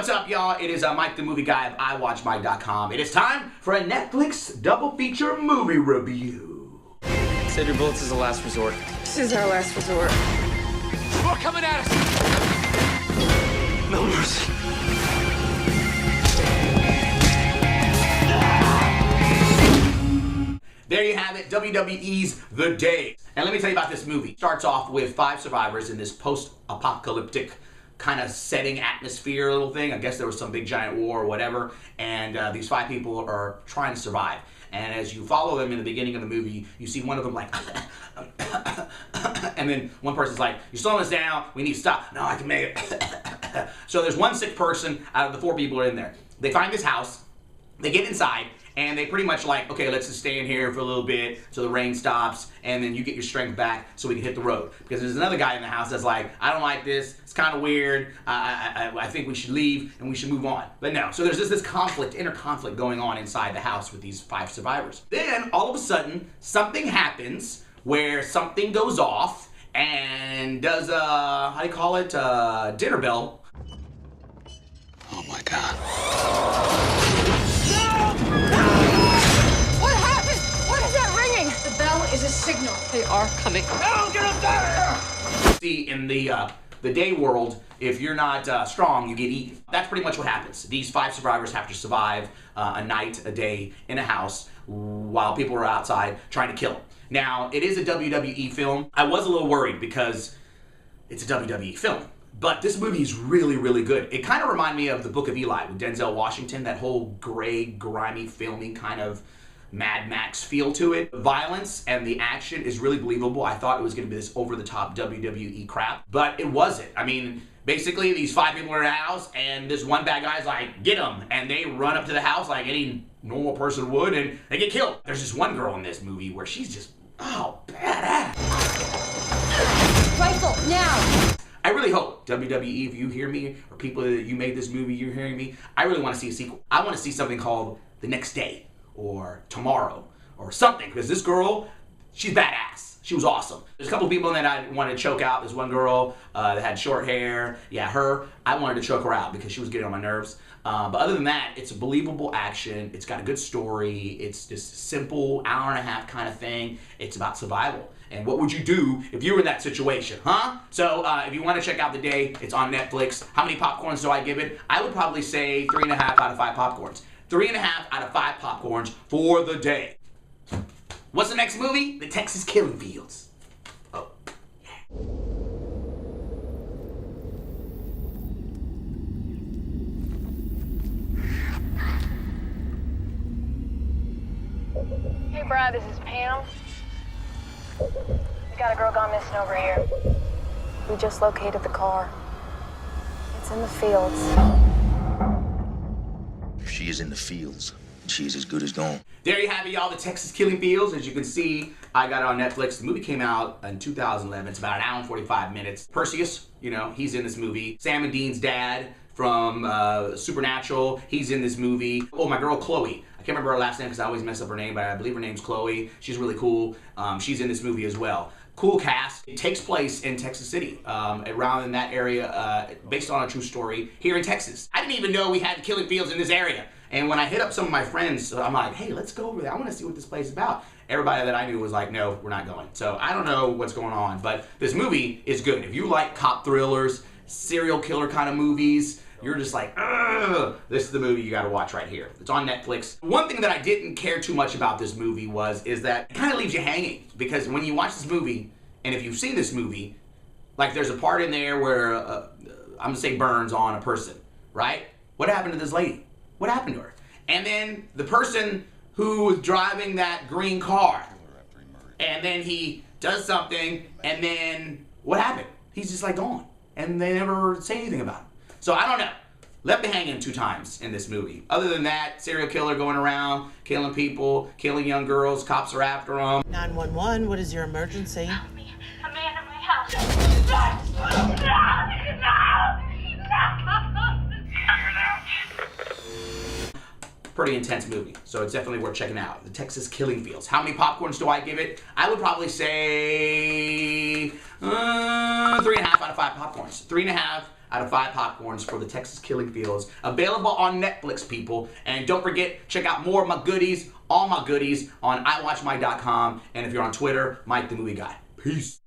What's up, y'all? It is Mike the Movie Guy of iWatchMike.com. It is time for a Netflix double feature movie review. Save your bullets as a last resort. This is our last resort. More coming at us! No mercy. There you have it, WWE's The Day. And let me tell you about this movie. It starts off with 5 survivors in this post-apocalyptic kind of setting, atmosphere little thing. I guess there was some big giant war or whatever, and these 5 people are trying to survive. And as you follow them in the beginning of the movie, you see one of them like, and then one person's like, "You're slowing us down, we need to stop." "No, I can make it." So there's one sick person out of the 4 people who are in there. They find this house, they get inside, and they pretty much like, "Okay, let's just stay in here for a little bit so the rain stops, and then you get your strength back so we can hit the road." Because there's another guy in the house that's like, "I don't like this, it's kind of weird, I think we should leave and we should move on." But no, so there's just this conflict, inner conflict going on inside the house with these 5 survivors. Then, all of a sudden, something happens where something goes off and does how do you call it, dinner bell. Oh my God. What happened? What is that ringing? The bell is a signal. They are coming. No, get up there! See, in the day world, if you're not strong, you get eaten. That's pretty much what happens. These 5 survivors have to survive a night, a day, in a house while people are outside trying to kill them. Now, it is a WWE film. I was a little worried because it's a WWE film. But this movie is really, really good. It kind of reminded me of The Book of Eli with Denzel Washington, that whole gray, grimy filming kind of Mad Max feel to it. The violence and the action is really believable. I thought it was going to be this over-the-top WWE crap, but it wasn't. I mean, basically, these 5 people are in a house, and this one bad guy's like, "Get them," and they run up to the house like any normal person would, and they get killed. There's just one girl in this movie where she's just, oh, badass. Rifle, now! I really hope, WWE, if you hear me, or people that you made this movie, you're hearing me, I really want to see a sequel. I want to see something called The Next Day, or Tomorrow, or something, because this girl, she's badass. She was awesome. There's a couple people that I wanted to choke out. There's one girl that had short hair. Yeah, her. I wanted to choke her out because she was getting on my nerves. But other than that, it's a believable action. It's got a good story. It's just simple, hour-and-a-half kind of thing. It's about survival. And what would you do if you were in that situation, huh? So if you want to check out The Day, it's on Netflix. How many popcorns do I give it? I would probably say 3.5 out of 5 popcorns. 3.5 out of 5 popcorns for The Day. What's the next movie? The Texas Killing Fields. Oh, yeah. Hey, Brad, this is Pam. We got a girl gone missing over here. We just located the car. It's in the fields. If she is in the fields, she is as good as gone. There you have it, y'all, The Texas Killing Fields. As you can see, I got it on Netflix. The movie came out in 2011. It's about an hour and 45 minutes. Perseus, you know, he's in this movie. Sam and Dean's dad from Supernatural, he's in this movie. Oh, my girl Chloe. I can't remember her last name because I always mess up her name, but I believe her name's Chloe. She's really cool. She's in this movie as well. Cool cast. It takes place in Texas City, around in that area, based on a true story here in Texas. I didn't even know we had killing fields in this area. And when I hit up some of my friends, I'm like, "Hey, let's go over there. I want to see what this place is about." Everybody that I knew was like, "No, we're not going." So I don't know what's going on, but this movie is good. If you like cop thrillers, serial killer kind of movies, you're just like, ugh, this is the movie you gotta watch right here. It's on Netflix. One thing that I didn't care too much about this movie is that it kind of leaves you hanging, because when you watch this movie, and if you've seen this movie, like there's a part in there where, I'm gonna say burns on a person, right? What happened to this lady? What happened to her? And then the person who was driving that green car, and then he does something, and then what happened? He's just like gone, and they never say anything about him. So I don't know. Left me hanging 2 times in this movie. Other than that, serial killer going around, killing people, killing young girls, cops are after them. 911, what is your emergency? Help me. A man in my house. Pretty intense movie, so it's definitely worth checking out. The Texas Killing Fields. How many popcorns do I give it? I would probably say 3.5 out of 5 popcorns. 3.5 out of 5 popcorns for the Texas Killing Fields. Available on Netflix, people. And don't forget, check out more of my goodies, all my goodies, on iWatchMike.com. And if you're on Twitter, Mike the Movie Guy. Peace.